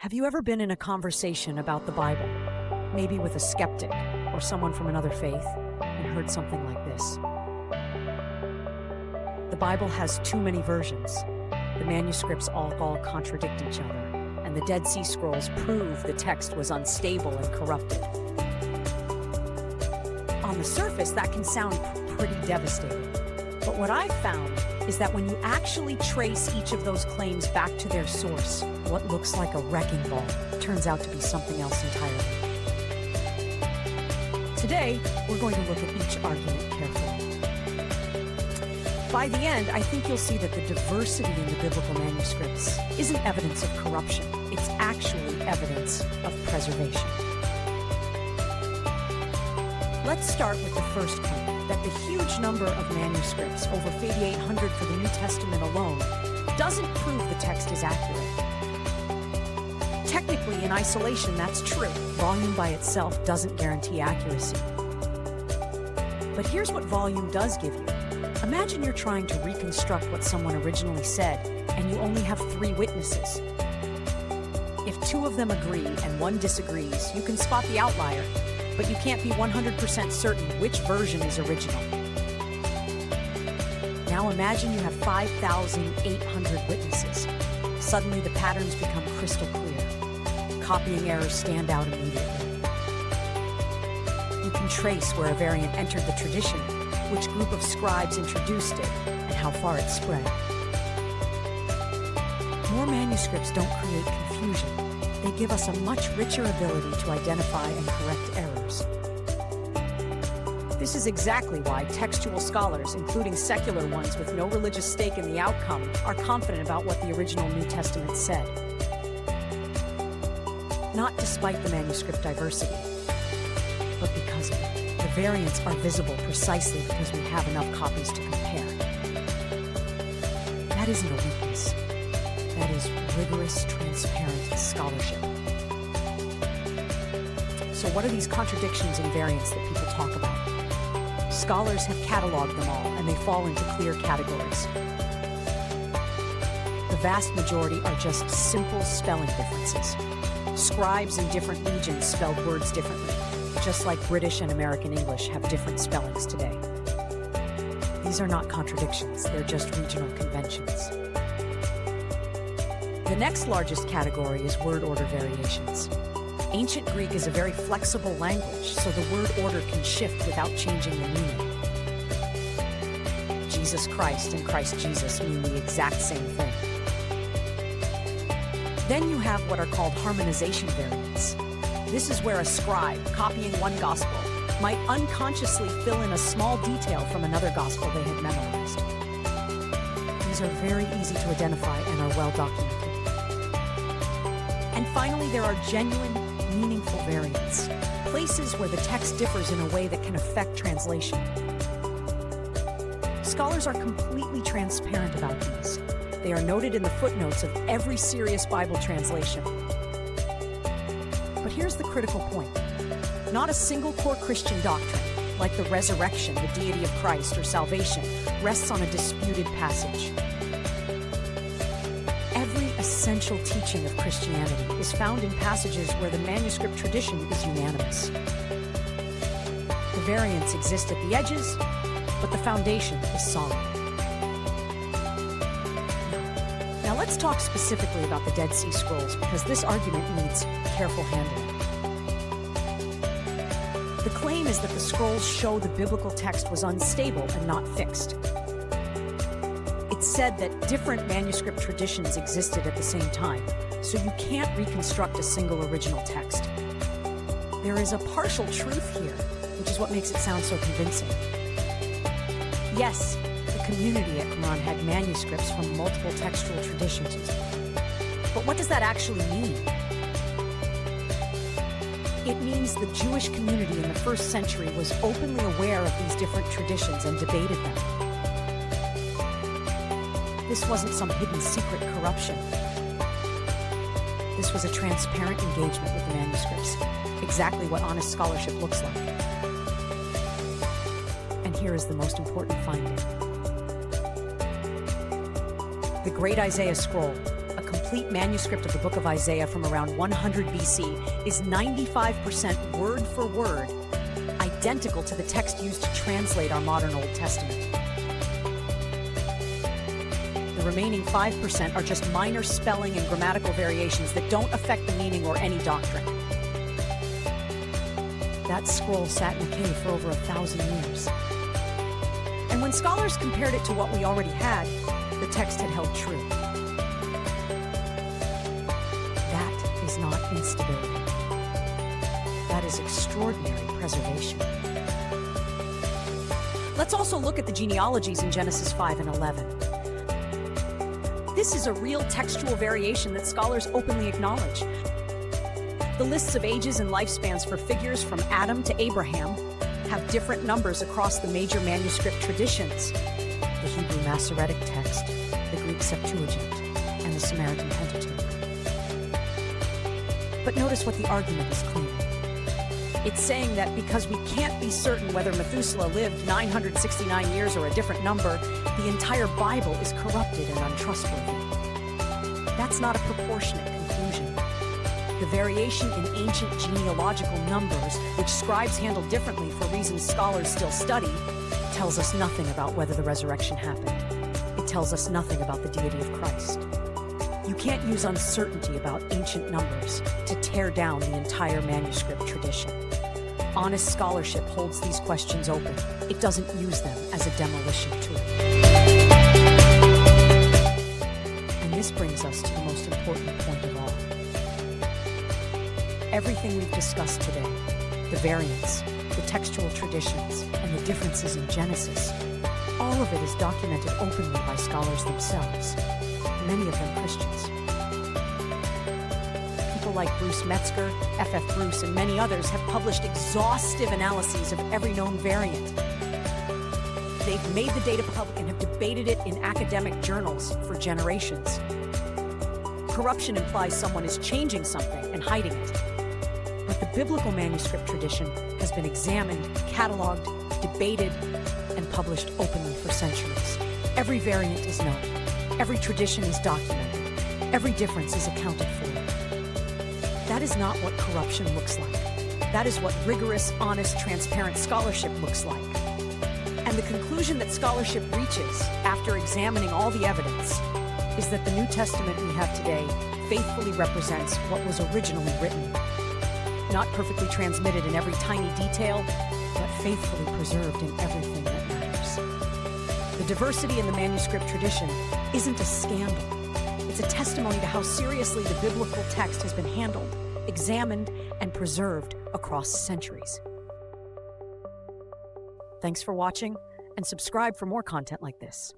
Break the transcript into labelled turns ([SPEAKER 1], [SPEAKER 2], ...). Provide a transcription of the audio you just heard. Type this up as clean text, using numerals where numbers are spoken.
[SPEAKER 1] Have you ever been in a conversation about the Bible, maybe with a skeptic or someone from another faith, and heard something like this? The Bible has too many versions. The manuscripts all contradict each other, and the Dead Sea Scrolls prove the text was unstable and corrupted. On the surface, that can sound pretty devastating. But what I've found is that when you actually trace each of those claims back to their source, what looks like a wrecking ball turns out to be something else entirely. Today, we're going to look at each argument carefully. By the end, I think you'll see that the diversity in the biblical manuscripts isn't evidence of corruption. It's actually evidence of preservation. Let's start with the first claim, that the huge number of manuscripts, over 5,800 for the New Testament alone, doesn't prove the text is accurate. Technically, in isolation, that's true. Volume by itself doesn't guarantee accuracy. But here's what volume does give you. Imagine you're trying to reconstruct what someone originally said, and you only have 3 witnesses. If 2 of them agree and 1 disagrees, you can spot the outlier, but you can't be 100% certain which version is original. Now imagine you have 5,800 witnesses. Suddenly the patterns become crystal clear. Copying errors stand out immediately. You can trace where a variant entered the tradition, which group of scribes introduced it, and how far it spread. More manuscripts don't create confusion. They give us a much richer ability to identify and correct errors. This is exactly why textual scholars, including secular ones with no religious stake in the outcome, are confident about what the original New Testament said. Not despite the manuscript diversity, but because of it. The variants are visible precisely because we have enough copies to compare. That isn't a weakness. That is rigorous, transparent scholarship. So what are these contradictions and variants that people talk about? Scholars have cataloged them all, and they fall into clear categories. The vast majority are just simple spelling differences. Scribes in different regions spelled words differently, just like British and American English have different spellings today. These are not contradictions, they're just regional conventions. The next largest category is word order variations. Ancient Greek is a very flexible language, so the word order can shift without changing the meaning. Jesus Christ and Christ Jesus mean the exact same thing. Then you have what are called harmonization variants. This is where a scribe, copying one gospel, might unconsciously fill in a small detail from another gospel they had memorized. These are very easy to identify and are well documented. And finally, there are genuine, meaningful variants, places where the text differs in a way that can affect translation. Scholars are completely transparent about these. They are noted in the footnotes of every serious Bible translation. But here's the critical point. Not a single core Christian doctrine, like the resurrection, the deity of Christ, or salvation, rests on a disputed passage. Every essential teaching of Christianity is found in passages where the manuscript tradition is unanimous. The variants exist at the edges, but the foundation is solid. Now let's talk specifically about the Dead Sea Scrolls, because this argument needs careful handling. The claim is that the scrolls show the biblical text was unstable and not fixed. It's said that different manuscript traditions existed at the same time, so you can't reconstruct a single original text. There is a partial truth here, which is what makes it sound so convincing. Yes, the community at Qumran had manuscripts from multiple textual traditions. But what does that actually mean? It means the Jewish community in the first century was openly aware of these different traditions and debated them. This wasn't some hidden secret corruption. This was a transparent engagement with the manuscripts, exactly what honest scholarship looks like. And here is the most important finding. The Great Isaiah Scroll, a complete complete manuscript of the book of Isaiah from around 100 BC is 95% word for word identical to the text used to translate our modern Old Testament. The remaining 5% are just minor spelling and grammatical variations that don't affect the meaning or any doctrine. That scroll sat in a cave for over 1,000 years. And when scholars compared it to what we already had, the text had held true. That is not instability. That is extraordinary preservation. Let's also look at the genealogies in Genesis 5 and 11. This is a real textual variation that scholars openly acknowledge. The lists of ages and lifespans for figures from Adam to Abraham have different numbers across the major manuscript traditions: the Hebrew Masoretic text, the Greek Septuagint, and the Samaritan Pentateuch. But notice what the argument is claiming. It's saying that because we can't be certain whether Methuselah lived 969 years or a different number, the entire Bible is corrupted and untrustworthy. That's not a proportionate conclusion. The variation in ancient genealogical numbers, which scribes handle differently for reasons scholars still study, tells us nothing about whether the resurrection happened. It tells us nothing about the deity of Christ. You can't use uncertainty about ancient numbers to tear down the entire manuscript tradition. Honest scholarship holds these questions open. It doesn't use them as a demolition tool. And this brings us to the most important point of all. Everything we've discussed today, the variants, the textual traditions, and the differences in Genesis, all of it is documented openly by scholars themselves, many of them Christians. People like Bruce Metzger, F.F. Bruce, and many others have published exhaustive analyses of every known variant. They've made the data public and have debated it in academic journals for generations. Corruption implies someone is changing something and hiding it. But the biblical manuscript tradition has been examined, cataloged, debated, and published openly for centuries. Every variant is known. Every tradition is documented. Every difference is accounted for. That is not what corruption looks like. That is what rigorous, honest, transparent scholarship looks like. And the conclusion that scholarship reaches after examining all the evidence is that the New Testament we have today faithfully represents what was originally written. Not perfectly transmitted in every tiny detail, but faithfully preserved in everything that matters. The diversity in the manuscript tradition isn't a scandal. It's a testimony to how seriously the biblical text has been handled, examined, and preserved across centuries. Thanks for watching, and subscribe for more content like this.